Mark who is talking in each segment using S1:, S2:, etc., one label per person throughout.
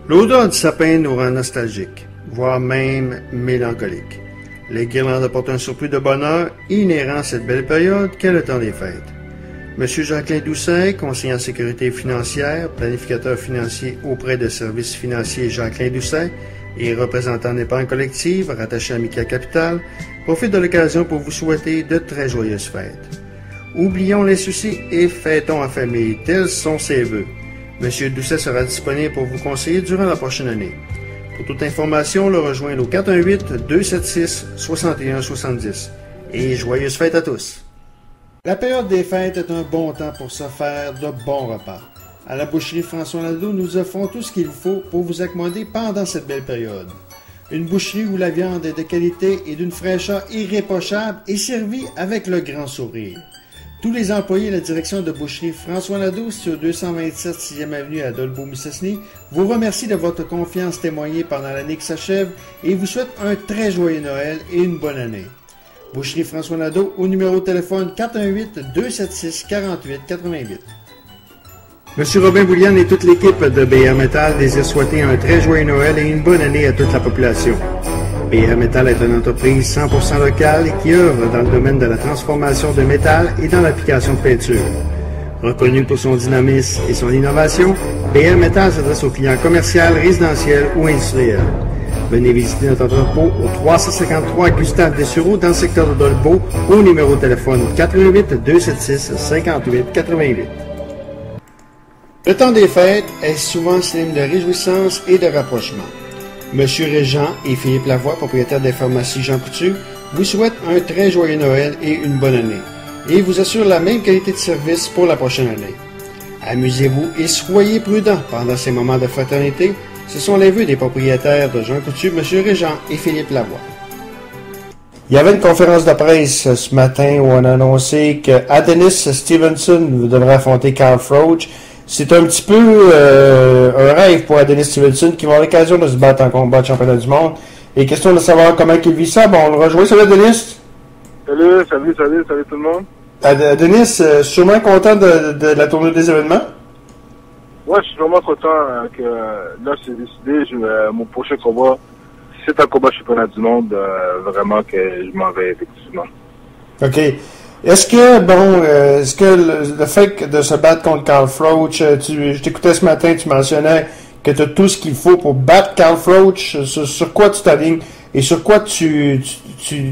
S1: L'odeur du sapin nous rend nostalgiques, voire même mélancoliques. Les guirlandes apportent un surplus de bonheur inhérent à cette belle période qu'est le temps des fêtes. Monsieur Jacqueline Doucet, conseiller en sécurité financière, planificateur financier auprès de services financiers Jacqueline Doucet et représentant d'épargne collective rattaché à Amica Capital, profite de l'occasion pour vous souhaiter de très joyeuses fêtes. Oublions les soucis et fêtons en famille, tels sont ses vœux. Monsieur Doucet sera disponible pour vous conseiller durant la prochaine année. Pour toute information, le rejoindre au 418-276-6170. Et joyeuses fêtes à tous! La période des fêtes est un bon temps pour se faire de bons repas. À la boucherie François Nadeau, nous offrons tout ce qu'il faut pour vous accommoder pendant cette belle période. Une boucherie où la viande est de qualité et d'une fraîcheur irréprochable est servie avec le grand sourire. Tous les employés de la direction de boucherie François Nadeau sur 227 6e avenue à Dolbeau-Mistassini vous remercient de votre confiance témoignée pendant l'année qui s'achève et vous souhaitent un très joyeux Noël et une bonne année. Boucherie François Nadeau au numéro de téléphone 418-276-4888. Monsieur Robin Boulian et toute l'équipe de BR Metal désirent souhaiter un très joyeux Noël et une bonne année à toute la population. BR Metal est une entreprise 100% locale qui œuvre dans le domaine de la transformation de métal et dans l'application de peinture. Reconnu pour son dynamisme et son innovation, BR Metal s'adresse aux clients commerciaux, résidentiels ou industriels. Venez visiter notre entrepôt au 353 Gustave Dessureau dans le secteur de Dolbeau au numéro de téléphone 418-276-5888. Le temps des fêtes est souvent synonyme de réjouissance et de rapprochement. Monsieur Régent et Philippe Lavoie, propriétaires de la pharmacie Jean Coutu, vous souhaitent un très joyeux Noël et une bonne année, et vous assurent la même qualité de service pour la prochaine année. Amusez-vous et soyez prudents pendant ces moments de fraternité. Ce sont les vœux des propriétaires de Jean Coutu, Monsieur Régent et Philippe Lavoie. Il y avait une conférence de presse ce matin où on a annoncé que Adonis Stevenson devrait affronter Carl Froch. C'est un petit peu un rêve pour Adonis Stevenson qui va avoir l'occasion de se battre en combat de championnat du monde. Et question de savoir comment il vit ça, bon, on le rejoint. Salut Adonis!
S2: Salut tout le monde!
S1: Adonis, sûrement content de la tournée des événements?
S2: Ouais, je suis vraiment content que là c'est décidé. Mon prochain combat, c'est un combat championnat du monde, vraiment que je m'en vais effectivement.
S1: OK. Est-ce que le fait de se battre contre Carl Froch, je t'écoutais ce matin, tu mentionnais que tu as tout ce qu'il faut pour battre Carl Froch, sur quoi tu t'alignes et sur quoi tu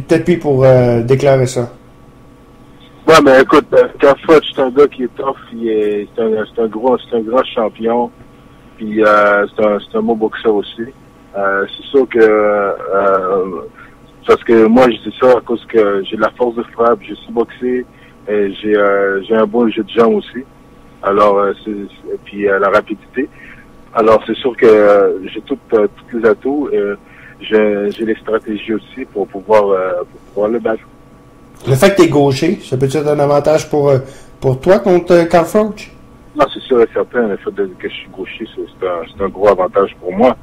S1: t'appuies pour déclarer ça?
S2: Ouais, mais écoute, Carl Froch, c'est un gars qui est tough, c'est un grand champion, puis c'est un bon boxeur aussi. C'est sûr que parce que moi, je dis ça à cause que j'ai de la force de frappe, je suis boxé, et j'ai un bon jeu de jambes aussi. Alors, puis la rapidité. Alors, c'est sûr que j'ai tous les atouts, et j'ai les stratégies aussi pour pouvoir le battre.
S1: Le fait que tu es gaucher, ça peut être un avantage pour toi contre Carl Froch?
S2: Non, c'est sûr et certain. Le fait que je suis gaucher, c'est un gros avantage pour moi.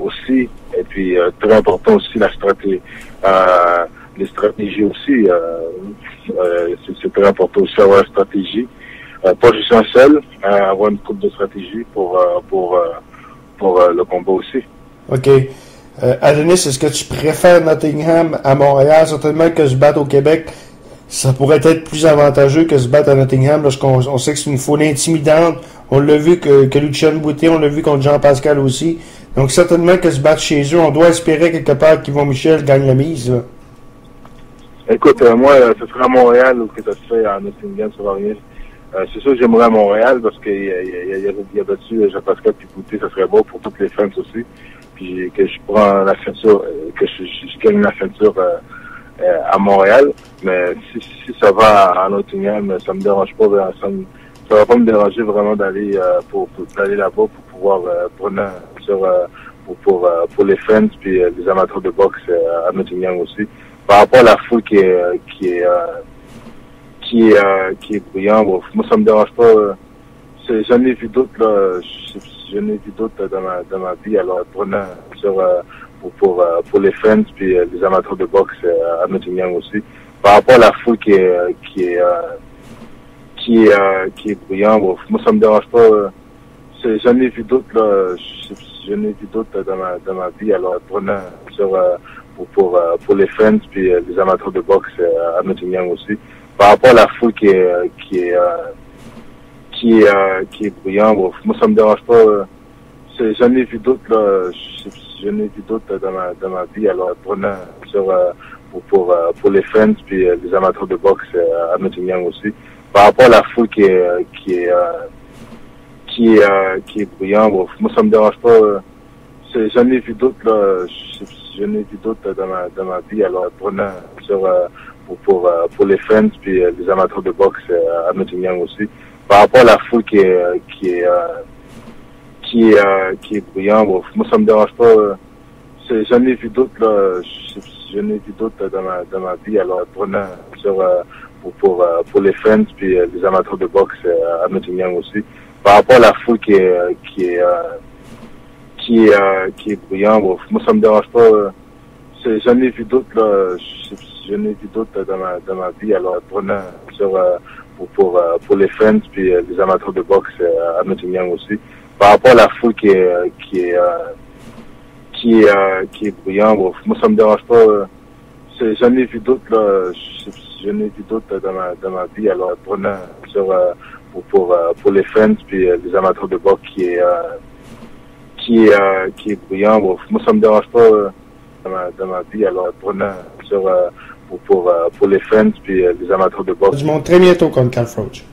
S2: Aussi, et puis très important aussi la stratégie, les stratégies aussi, c'est très important aussi avoir la stratégie, pas juste un seul, avoir une couple de stratégies pour le combat aussi.
S1: OK. Adonis, est-ce que tu préfères Nottingham à Montréal, certainement que se battre au Québec? Ça pourrait être plus avantageux que se battre à Nottingham lorsqu'on sait que c'est une foule intimidante. On l'a vu que Lucian Boutet, on l'a vu contre Jean-Pascal aussi. Donc certainement que se battre chez eux, on doit espérer quelque part qu'Yvon Michel gagne la mise. Là.
S2: Écoute, moi, ce sera à Montréal ou que ça se fait à Nottingham, ça va rien. C'est sûr que j'aimerais à Montréal parce qu'il y a battu Jean-Pascal puis Boutet, ça serait beau pour toutes les fans aussi. Puis que je prends la ceinture, que je gagne la ceinture à Montréal, mais si ça va à Nottingham, ça me dérange pas, ça va pas me déranger vraiment d'aller d'aller là-bas pour pouvoir prendre pour les fans puis les amateurs de boxe à Nottingham aussi. Par rapport à la foule qui est bruyante, bon, moi ça me dérange pas. J'en ai vu d'autres là, j'en ai vu d'autres dans ma vie, alors prenant pour les fans puis les amateurs de boxe à Nottingham aussi. Par rapport à la foule qui est bruyant, bon, moi ça me dérange pas. J'en ai vu d'autres, là. J'en ai vu d'autres dans ma vie. Alors, prenant pour les fans puis les amateurs de boxe à Nottingham aussi. Par rapport à la foule qui est bruyante, bon, moi ça me dérange pas. J'en ai vu d'autres, là. J'en ai vu d'autres dans ma vie. Alors, prenant pour les fans puis les amateurs de boxe à Nottingham aussi. Par rapport à la foule qui est bruyante, bon, moi ça me dérange pas. J'en ai vu d'autres, là. J'en ai vu d'autres dans ma vie. Alors, prenant pour les fans puis les amateurs de boxe à Nottingham aussi. Par rapport à la foule qui est bruyante, bon, moi ça me dérange pas. J'en ai vu d'autres, là. J'en ai vu d'autres dans ma vie. Alors, prenant pour les fans puis les amateurs de boxe à Nottingham aussi. Par rapport à la foule qui est bruyante, bon, moi ça me dérange pas. J'en ai vu d'autres, là. J'en ai vu d'autres dans ma vie. Alors, prenant pour les fans puis les amateurs de boxe à Nottingham aussi. Par rapport à la foule qui est bruyante, bon, moi ça me dérange pas. J'en ai vu d'autres, là. J'en ai vu d'autres dans ma vie. Alors, prenant pour les fans puis les amateurs de boxe qui est bruyant, bon, moi ça me dérange pas dans ma vie. Alors, prenant pour les fans puis les amateurs de boxe.
S1: Du monde très bientôt contre Carl Froch.